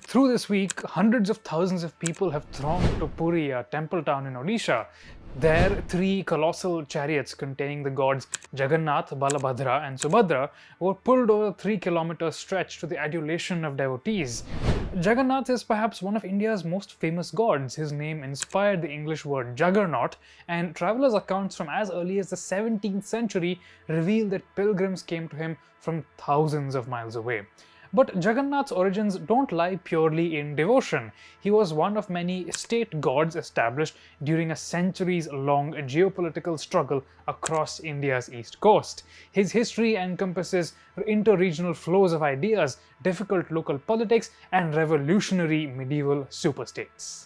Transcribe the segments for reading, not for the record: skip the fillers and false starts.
Through this week, hundreds of thousands of people have thronged to Puri, a temple town in Odisha. There, three colossal chariots containing the gods Jagannath, Balabhadra, and Subhadra were pulled over a 3-kilometer stretch to the adulation of devotees. Jagannath is perhaps one of India's most famous gods. His name inspired the English word juggernaut, and travelers' accounts from as early as the 17th century reveal that pilgrims came to him from thousands of miles away. But Jagannath's origins don't lie purely in devotion. He was one of many state gods established during a centuries-long geopolitical struggle across India's east coast. His history encompasses inter-regional flows of ideas, difficult local politics, and revolutionary medieval superstates.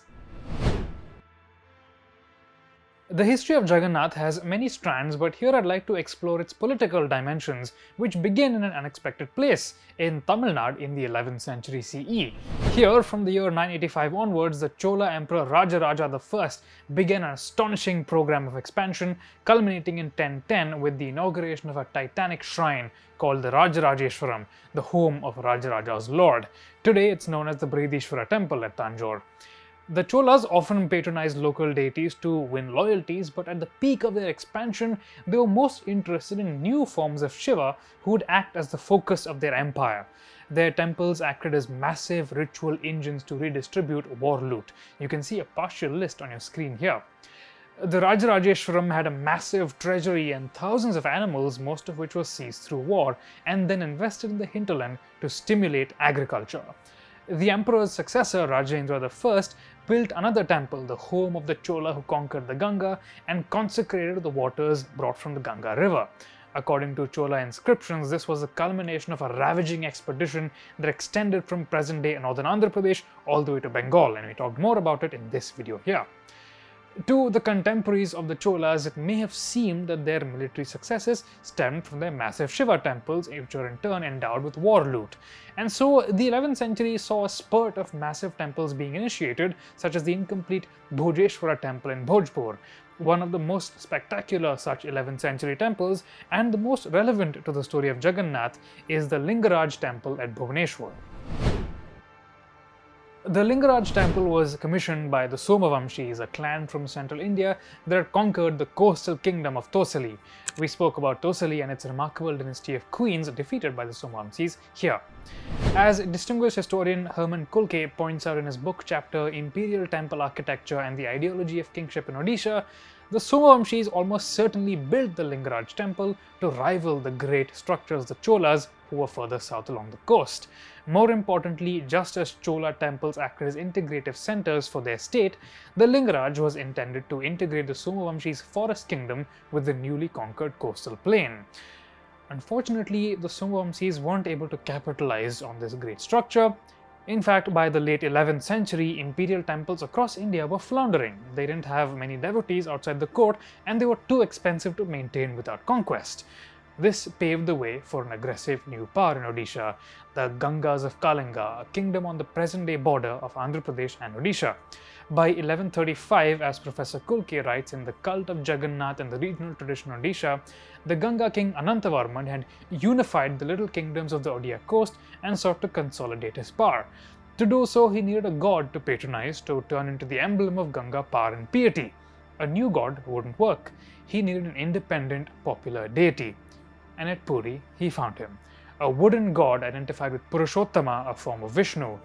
The history of Jagannath has many strands, but here I'd like to explore its political dimensions, which begin in an unexpected place, in Tamil Nadu in the 11th century CE. Here, from the year 985 onwards, the Chola Emperor Rajaraja I began an astonishing program of expansion, culminating in 1010 with the inauguration of a titanic shrine called the Rajarajeshwaram, the home of Rajaraja's lord. Today it's known as the Brihadishwara Temple at Tanjore. The Cholas often patronized local deities to win loyalties, but at the peak of their expansion, they were most interested in new forms of Shiva who would act as the focus of their empire. Their temples acted as massive ritual engines to redistribute war loot. You can see a partial list on your screen here. The Rajarajeshwaram had a massive treasury and thousands of animals, most of which were seized through war, and then invested in the hinterland to stimulate agriculture. The emperor's successor, Rajendra I, built another temple, the home of the Chola who conquered the Ganga and consecrated the waters brought from the Ganga river. According to Chola inscriptions, this was the culmination of a ravaging expedition that extended from present-day northern Andhra Pradesh all the way to Bengal, and we talked more about it in this video here. To the contemporaries of the Cholas, it may have seemed that their military successes stemmed from their massive Shiva temples, which were in turn endowed with war loot. And so the 11th century saw a spurt of massive temples being initiated, such as the incomplete Bhojeshwara temple in Bhojpur, one of the most spectacular such 11th century temples and the most relevant to the story of Jagannath is the Lingaraj temple at Bhubaneswar. The Lingaraj temple was commissioned by the Somavamshis, a clan from central India that had conquered the coastal kingdom of Tosali. We spoke about Tosali and its remarkable dynasty of queens defeated by the Somavamshis here. As distinguished historian Hermann Kulke points out in his book chapter Imperial Temple Architecture and the Ideology of Kingship in Odisha, the Somavamshis almost certainly built the Lingaraj temple to rival the great structures the Cholas who were further south along the coast. More importantly, just as Chola temples acted as integrative centers for their state, the Lingaraj was intended to integrate the Somavamshis' forest kingdom with the newly conquered coastal plain. Unfortunately, the Somavamshis weren't able to capitalize on this great structure. In fact, by the late 11th century, imperial temples across India were floundering. They didn't have many devotees outside the court, and they were too expensive to maintain without conquest. This paved the way for an aggressive new power in Odisha, the Gangas of Kalinga, a kingdom on the present-day border of Andhra Pradesh and Odisha. By 1135, as Professor Kulke writes in The Cult of Jagannath and the Regional Tradition of Odisha, the Ganga king Anantavarman had unified the little kingdoms of the Odia coast and sought to consolidate his power. To do so, he needed a god to patronize to turn into the emblem of Ganga power and piety. A new god wouldn't work. He needed an independent, popular deity. And at Puri, he found him, a wooden god identified with Purushottama, a form of Vishnu.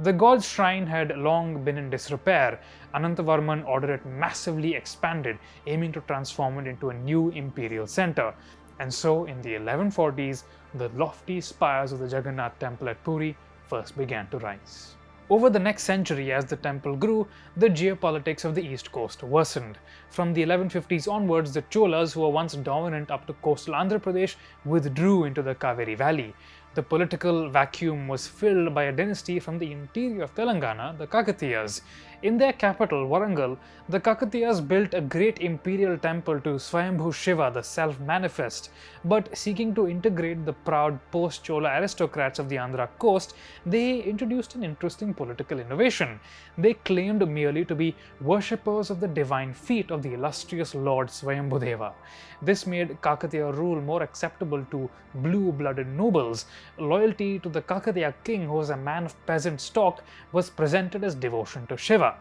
The god's shrine had long been in disrepair. Anantavarman ordered it massively expanded, aiming to transform it into a new imperial center. And so, in the 1140s, the lofty spires of the Jagannath temple at Puri first began to rise. Over the next century, as the temple grew, the geopolitics of the east coast worsened. From the 1150s onwards, the Cholas, who were once dominant up to coastal Andhra Pradesh, withdrew into the Kaveri Valley. The political vacuum was filled by a dynasty from the interior of Telangana, the Kakatiyas. In their capital, Warangal, the Kakatiyas built a great imperial temple to Swayambhu Shiva, the self-manifest. But seeking to integrate the proud post-Chola aristocrats of the Andhra coast, they introduced an interesting political innovation. They claimed merely to be worshippers of the divine feet of the illustrious Lord Swayambhudeva. This made Kakatiya rule more acceptable to blue-blooded nobles. Loyalty to the Kakatiya king, who was a man of peasant stock, was presented as devotion to Shiva.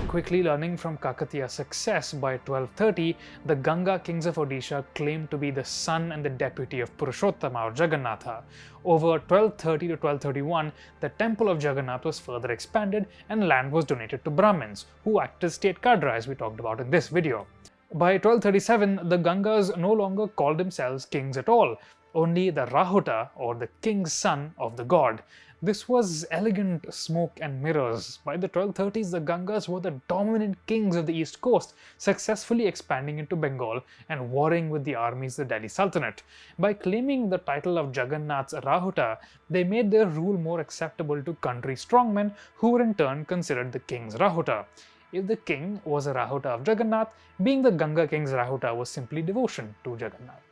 Quickly learning from Kakatiya's success, by 1230, the Ganga kings of Odisha claimed to be the son and the deputy of Purushottama or Jagannatha. Over 1230 to 1231, the temple of Jagannath was further expanded and land was donated to Brahmins, who acted as state cadre, as we talked about in this video. By 1237, the Gangas no longer called themselves kings at all, only the Rahuta, or the king's son of the god. This was elegant smoke and mirrors. By the 1230s, the Gangas were the dominant kings of the east coast, successfully expanding into Bengal and warring with the armies of the Delhi Sultanate. By claiming the title of Jagannath's Rahuta, they made their rule more acceptable to country strongmen, who were in turn considered the king's Rahuta. If the king was a Rahuta of Jagannath, being the Ganga king's Rahuta was simply devotion to Jagannath.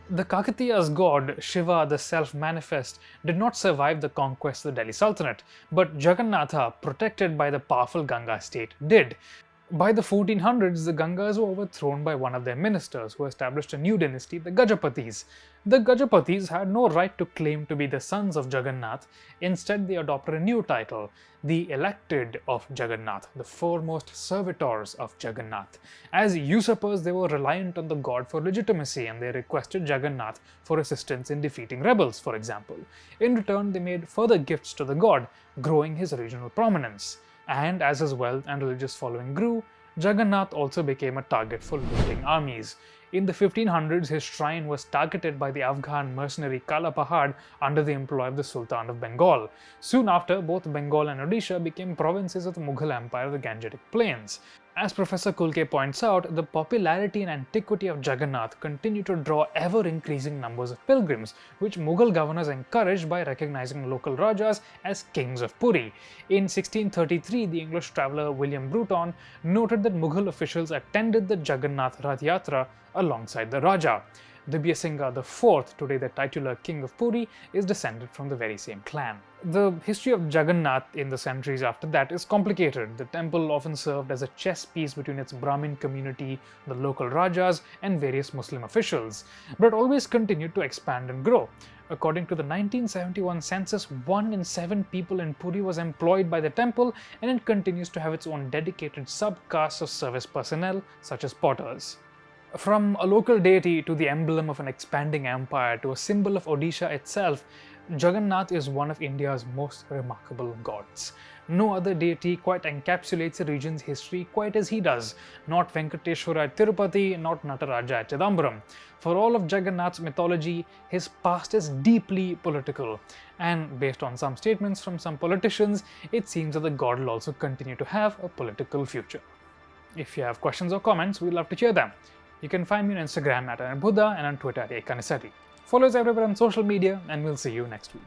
The Kakatiya's god, Shiva the self-manifest, did not survive the conquest of the Delhi Sultanate, but Jagannatha, protected by the powerful Ganga state, did. By the 1400s, the Gangas were overthrown by one of their ministers, who established a new dynasty, the Gajapathis. The Gajapathis had no right to claim to be the sons of Jagannath. Instead, they adopted a new title, the elected of Jagannath, the foremost servitors of Jagannath. As usurpers, they were reliant on the god for legitimacy, and they requested Jagannath for assistance in defeating rebels, for example. In return, they made further gifts to the god, growing his regional prominence. And as his wealth and religious following grew, Jagannath also became a target for looting armies. In the 1500s, his shrine was targeted by the Afghan mercenary Kala Pahad under the employ of the Sultan of Bengal. Soon after, both Bengal and Odisha became provinces of the Mughal Empire of the Gangetic Plains. As Professor Kulke points out, the popularity and antiquity of Jagannath continued to draw ever-increasing numbers of pilgrims, which Mughal governors encouraged by recognizing local Rajas as kings of Puri. In 1633, the English traveller William Bruton noted that Mughal officials attended the Jagannath Rath Yatra alongside the Raja. Dibya Singha IV, today the titular king of Puri, is descended from the very same clan. The history of Jagannath in the centuries after that is complicated. The temple often served as a chess piece between its Brahmin community, the local Rajas, and various Muslim officials, but it always continued to expand and grow. According to the 1971 census, 1 in 7 people in Puri was employed by the temple, and it continues to have its own dedicated subcaste of service personnel, such as potters. From a local deity to the emblem of an expanding empire to a symbol of Odisha itself, Jagannath is one of India's most remarkable gods. No other deity quite encapsulates a region's history quite as he does. Not Venkateshwara at Tirupati, not Nataraja at Chidambaram. For all of Jagannath's mythology, his past is deeply political. And based on some statements from some politicians, it seems that the god will also continue to have a political future. If you have questions or comments, we'd love to hear them. You can find me on Instagram at Anirudh and on Twitter at Kanisetti. Follow us everywhere on social media, and we'll see you next week.